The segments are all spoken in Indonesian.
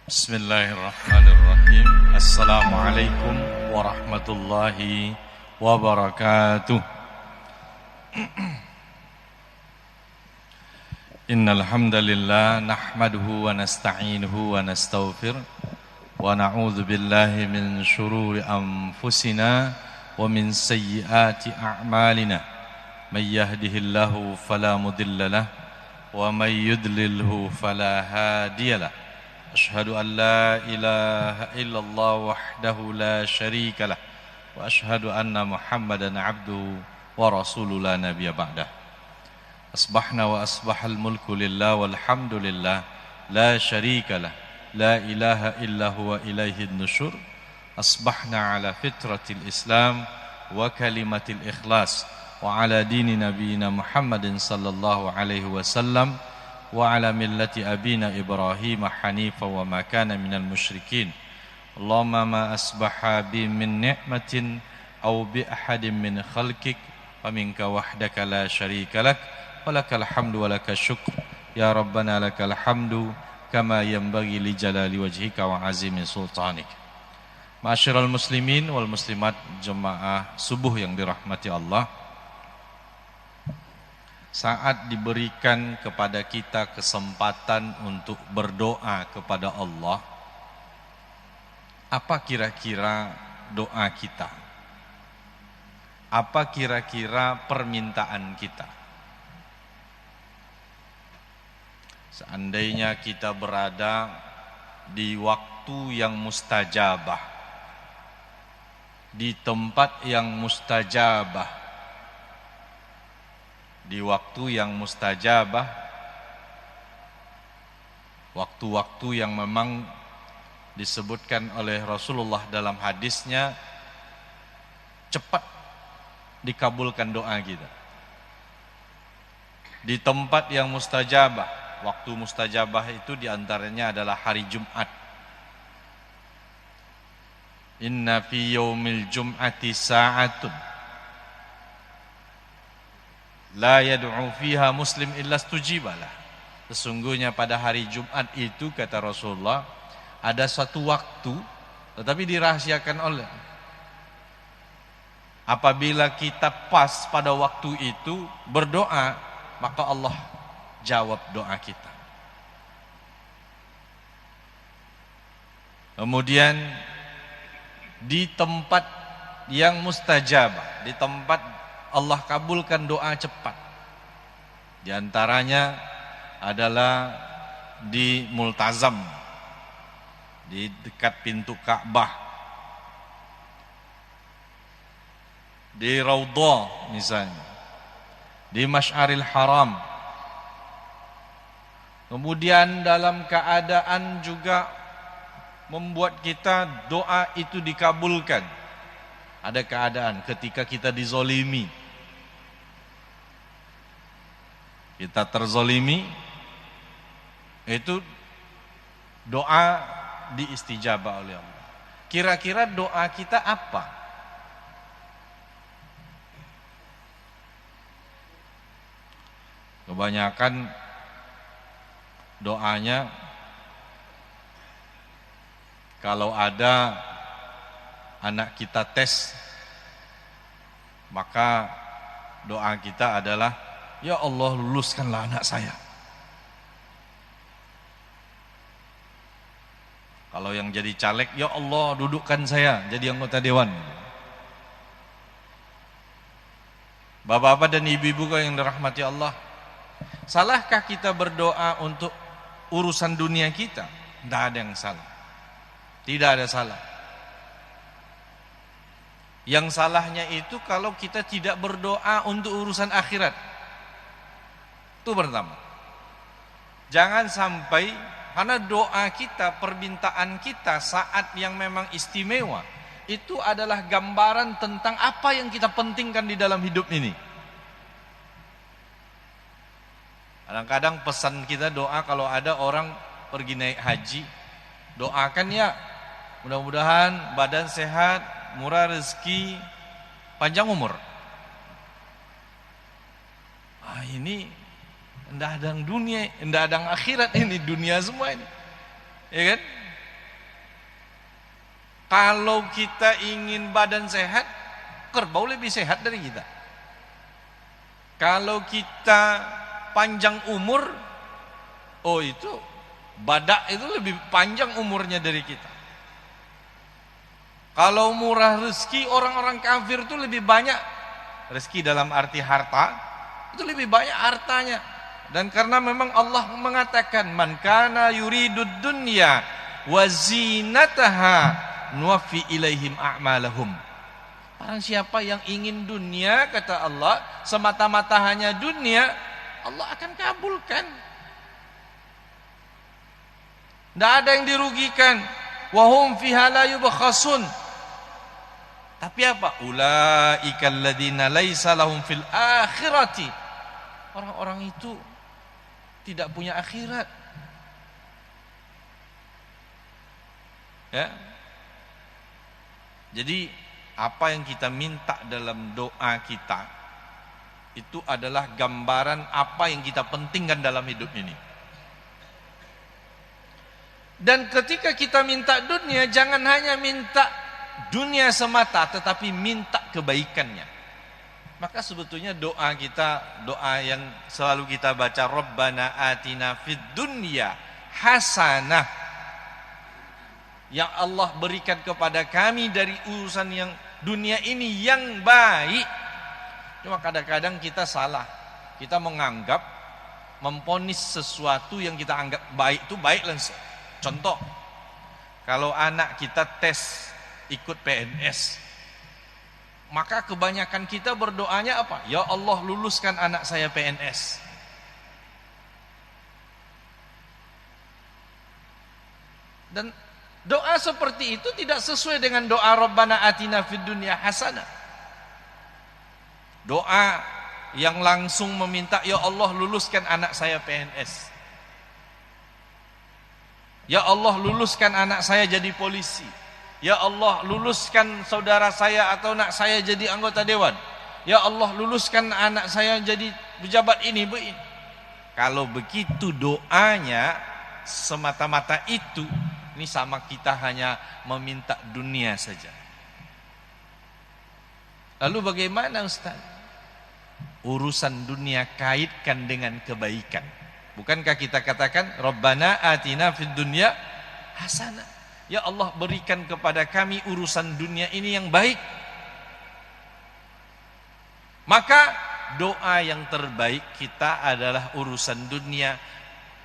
Bismillahirrahmanirrahim. Assalamualaikum warahmatullahi wabarakatuh. Innal hamdalillah nahmaduhu wa nasta'inuhu wa nastaghfir wa na'udzu billahi min shururi anfusina wa min sayyiati a'malina. May yahdihillahu fala mudilla lahu wa may yudlilhu fala hadiya lahu. Ashhadu an la ilaha illallah wahdahu la syarika lah wa ashhadu anna Muhammadan abduhu wa rasuluhu la nabiyya ba'dah. Asbahna wa asbahal mulku lillah walhamdulillah la syarika lah la ilaha illa huwa ilaihin nusyur. Asbahna ala fitratil Islam wa kalimatil ikhlas wa ala dini nabiyina Muhammadin sallallahu alaihi wasallam wa ala millati abina Ibrahim hanifa wa ma kana minal musyrikin. Allahumma ma asbaha bi min ni'matin aw bi ahadin min khalqik wa minka wahdaka la syarika lak wa lakal hamdu wa lakal syukr ya rabbana lakal hamdu kama yanbaghi li jalali wajhika wa azimi sultanik. Ma'asyiral muslimin wal muslimat jemaah subuh yang dirahmati Allah, saat diberikan kepada kita kesempatan untuk berdoa kepada Allah, apa kira-kira doa kita? Apa kira-kira permintaan kita? Seandainya kita berada di waktu yang mustajabah, di tempat yang mustajabah, di waktu yang mustajabah, waktu-waktu yang memang disebutkan oleh Rasulullah dalam hadisnya, cepat dikabulkan doa kita. Di tempat yang mustajabah, waktu mustajabah itu diantaranya adalah hari Jumat. Inna fi yaumil jum'ati sa'atun la yad'u fiha muslim illa stujibalah. Sesungguhnya pada hari Jumat itu, kata Rasulullah, ada suatu waktu, tetapi dirahasiakan oleh, apabila kita pas pada waktu itu berdoa, maka Allah jawab doa kita. Kemudian di tempat yang mustajabah, di tempat Allah kabulkan doa cepat, di antaranya adalah di Multazam, di dekat pintu Ka'bah, di Raudhah misalnya, di Masy'aril Haram. Kemudian dalam keadaan juga membuat kita doa itu dikabulkan. Ada keadaan ketika kita dizolimi, kita terzolimi, itu doa diistijabah oleh Allah. Kira-kira doa kita apa? Kebanyakan doanya, kalau ada anak kita tes, maka doa kita adalah, ya Allah luluskanlah anak saya. Kalau yang jadi caleg, ya Allah dudukkan saya jadi anggota dewan. Bapak-bapak dan ibu-ibu yang dirahmati Allah, salahkah kita berdoa untuk urusan dunia kita? Tidak ada yang salah, tidak ada salah. Yang salahnya itu kalau kita tidak berdoa untuk urusan akhirat. Itu pertama. Jangan sampai, karena doa kita, permintaan kita saat yang memang istimewa, itu adalah gambaran tentang apa yang kita pentingkan di dalam hidup ini. Kadang-kadang pesan kita doa kalau ada orang pergi naik haji, doakan ya, mudah-mudahan badan sehat, murah rezeki, panjang umur. Ini ndak ada dunia, ndak ada akhirat, ini dunia semua ini. Ya kan? Kalau kita ingin badan sehat, kerbau lebih sehat dari kita. Kalau kita panjang umur, oh itu badak itu lebih panjang umurnya dari kita. Kalau murah rezeki, orang-orang kafir itu lebih banyak rezeki dalam arti harta, itu lebih banyak hartanya. Dan karena memang Allah mengatakan, man kana yuridud dunya wa zinataha nuwaffi ilaihim a'malahum. Barang siapa yang ingin dunia, kata Allah, semata-mata hanya dunia, Allah akan kabulkan. Tidak ada yang dirugikan. Wahum fiha la yubkhasun. Tapi apa? Ulaikal ladzina laisa lahum fil akhirati. Orang-orang itu tidak punya akhirat. Ya. Jadi apa yang kita minta dalam doa kita itu adalah gambaran apa yang kita pentingkan dalam hidup ini. Dan ketika kita minta dunia, jangan hanya minta dunia semata, tetapi minta kebaikannya. Maka sebetulnya doa kita, doa yang selalu kita baca, Rabbana atina fid dunya hasanah. Yang Allah berikan kepada kami dari urusan yang dunia ini yang baik. Cuma kadang-kadang kita salah. Kita menganggap, memponis sesuatu yang kita anggap baik itu baik langsung. Contoh, kalau anak kita tes ikut PNS, maka kebanyakan kita berdoanya apa? Ya Allah, luluskan anak saya PNS. Dan doa seperti itu tidak sesuai dengan doa Rabbana atina fid dunya hasanah. Doa yang langsung meminta, ya Allah, luluskan anak saya PNS. Ya Allah, luluskan anak saya jadi polisi. Ya Allah, luluskan saudara saya atau anak saya jadi anggota dewan. Ya Allah, luluskan anak saya jadi pejabat ini. Kalau begitu doanya semata-mata itu, ini sama kita hanya meminta dunia saja. Lalu bagaimana Ustaz? Urusan dunia kaitkan dengan kebaikan. Bukankah kita katakan Rabbana atina fid dunya hasanah? Ya Allah, berikan kepada kami urusan dunia ini yang baik. Maka doa yang terbaik kita adalah urusan dunia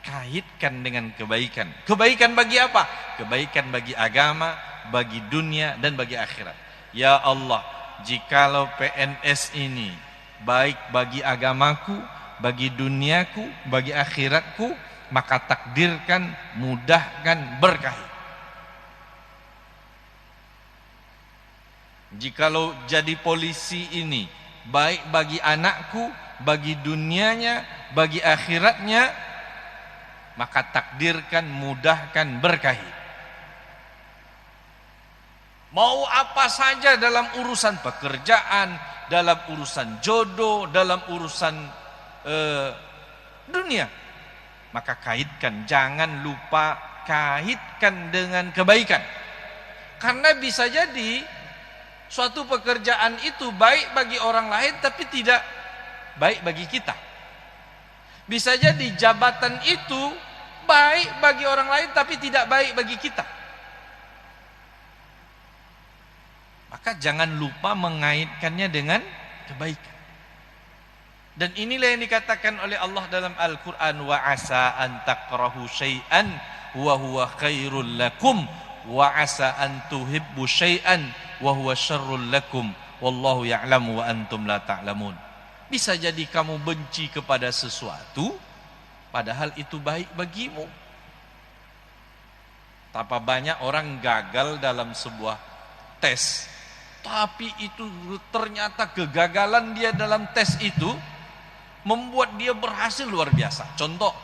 kaitkan dengan kebaikan. Kebaikan bagi apa? Kebaikan bagi agama, bagi dunia, dan bagi akhirat. Ya Allah, jikalau PNS ini baik bagi agamaku, bagi duniaku, bagi akhiratku, maka takdirkan, mudahkan, berkahi. Jikalau jadi polisi ini baik bagi anakku, bagi dunianya, bagi akhiratnya, maka takdirkan, mudahkan, berkahi. Mau apa saja dalam urusan pekerjaan, dalam urusan jodoh, dalam urusan dunia, maka kaitkan, jangan lupa kaitkan dengan kebaikan. Karena bisa jadi suatu pekerjaan itu baik bagi orang lain tapi tidak baik bagi kita. Bisa jadi jabatan itu baik bagi orang lain tapi tidak baik bagi kita. Maka jangan lupa mengaitkannya dengan kebaikan. Dan inilah yang dikatakan oleh Allah dalam Al-Quran, wa asa an takrahu syai'an wa huwa khairul lakum wa asa an tuhibbu syai'an wa huwa syarrul lakum wallahu ya'lamu wa antum la ta'lamun. Bisa jadi kamu benci kepada sesuatu padahal itu baik bagimu. Betapa banyak orang gagal dalam sebuah tes, tapi itu ternyata kegagalan dia dalam tes itu membuat dia berhasil luar biasa. Contoh,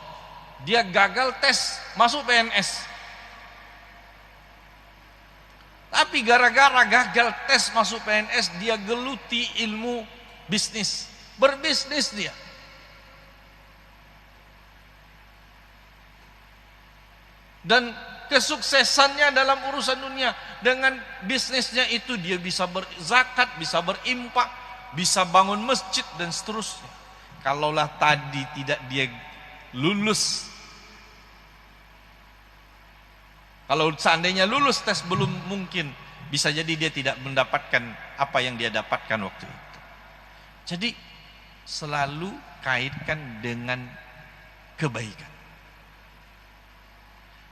dia gagal tes masuk PNS, tapi gara-gara gagal tes masuk PNS, dia geluti ilmu bisnis, berbisnis dia. Dan kesuksesannya dalam urusan dunia. Dengan bisnisnya itu dia bisa berzakat, bisa berimpak, bisa bangun masjid dan seterusnya. Kalaulah tadi tidak dia lulus, kalau seandainya lulus tes belum mungkin, bisa jadi dia tidak mendapatkan apa yang dia dapatkan waktu itu. Jadi selalu kaitkan dengan kebaikan.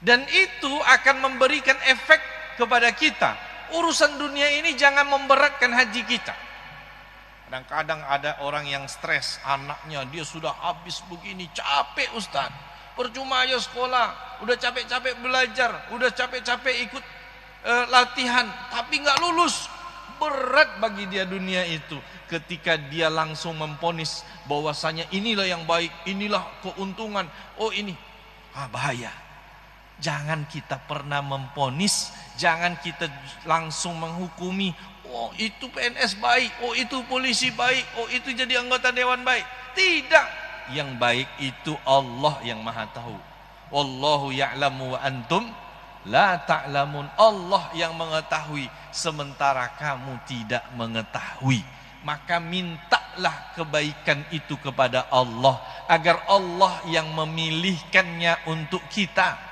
Dan itu akan memberikan efek kepada kita. Urusan dunia ini jangan memberatkan haji kita. Kadang-kadang ada orang yang stres, anaknya dia sudah habis begini, capek Ustaz. Percuma aja sekolah, udah capek-capek belajar, udah capek-capek ikut latihan, tapi nggak lulus. Berat bagi dia dunia itu. Ketika dia langsung memponis bahwasanya inilah yang baik, inilah keuntungan. Oh ini, bahaya. Jangan kita pernah memponis, jangan kita langsung menghukumi. Oh itu PNS baik, oh itu polisi baik, oh itu jadi anggota dewan baik. Tidak, yang baik itu Allah yang maha tahu. Wallahu ya'lamu wa antum la ta'lamun. Allah yang mengetahui sementara kamu tidak mengetahui. Maka mintalah kebaikan itu kepada Allah, agar Allah yang memilihkannya untuk kita.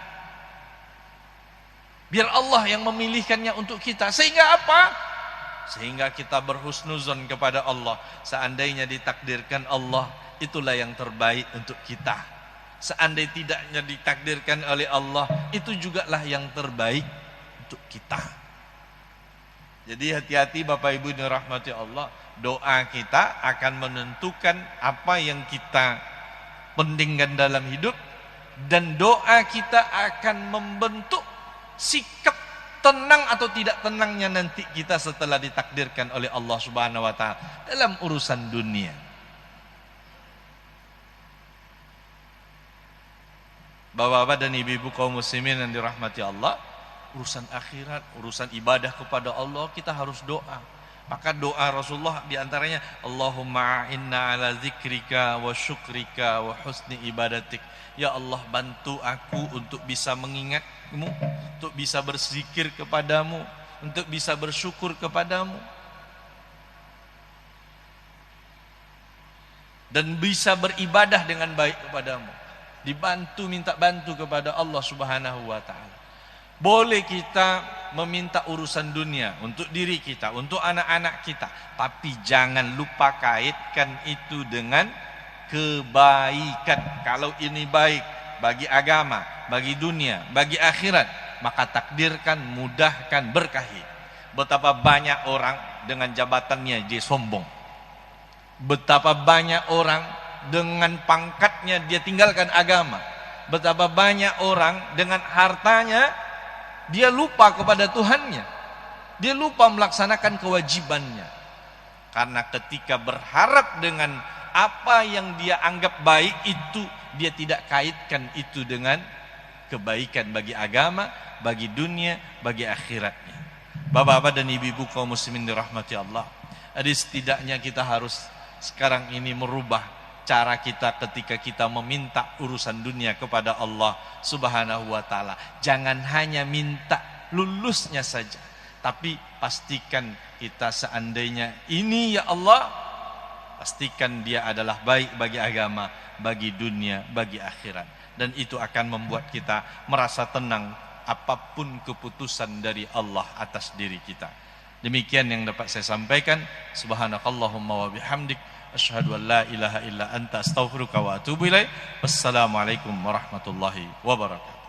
Biar Allah yang memilihkannya untuk kita. Sehingga apa? Sehingga kita berhusnuzon kepada Allah. Seandainya ditakdirkan Allah, itulah yang terbaik untuk kita. Seandainya tidaknya ditakdirkan oleh Allah, itu jugalah yang terbaik untuk kita. Jadi hati-hati Bapak Ibu yang dirahmati Allah. Doa kita akan menentukan apa yang kita pentingkan dalam hidup. Dan doa kita akan membentuk sikap tenang atau tidak tenangnya nanti kita setelah ditakdirkan oleh Allah Subhanahu wa taala dalam urusan dunia. Bapak-bapak dan ibu-ibu kaum muslimin yang dirahmati Allah, urusan akhirat, urusan ibadah kepada Allah kita harus doa. Maka doa Rasulullah diantaranya Allahumma inna ala zikrika wa syukrika wa husni ibadatik. Ya Allah, bantu aku untuk bisa mengingatmu, untuk bisa berzikir kepadamu, untuk bisa bersyukur kepadamu, dan bisa beribadah dengan baik kepadamu. Dibantu, minta bantu kepada Allah Subhanahu wa ta'ala. Boleh kita meminta urusan dunia untuk diri kita, untuk anak-anak kita, tapi jangan lupa kaitkan itu dengan kebaikan. Kalau ini baik bagi agama, bagi dunia, bagi akhirat, maka takdirkan, mudahkan, berkahi. Betapa banyak orang dengan jabatannya dia sombong. Betapa banyak orang dengan pangkatnya dia tinggalkan agama. Betapa banyak orang dengan hartanya dia lupa kepada Tuhannya. Dia lupa melaksanakan kewajibannya. Karena ketika berharap dengan apa yang dia anggap baik itu, dia tidak kaitkan itu dengan kebaikan bagi agama, bagi dunia, bagi akhiratnya. Bapak-bapak dan ibu-ibu kaum muslimin dirahmati Allah. Jadi setidaknya kita harus sekarang ini merubah cara kita ketika kita meminta urusan dunia kepada Allah Subhanahu wa ta'ala. Jangan hanya minta lulusnya saja, tapi pastikan kita seandainya ini ya Allah, pastikan dia adalah baik bagi agama, bagi dunia, bagi akhirat. Dan itu akan membuat kita merasa tenang apapun keputusan dari Allah atas diri kita. Demikian yang dapat saya sampaikan. Subhanakallahumma wa bihamdik, asyhadu an la ilaha illa anta, astaghfiruka wa atubu ilaik. Wassalamualaikum warahmatullahi wabarakatuh.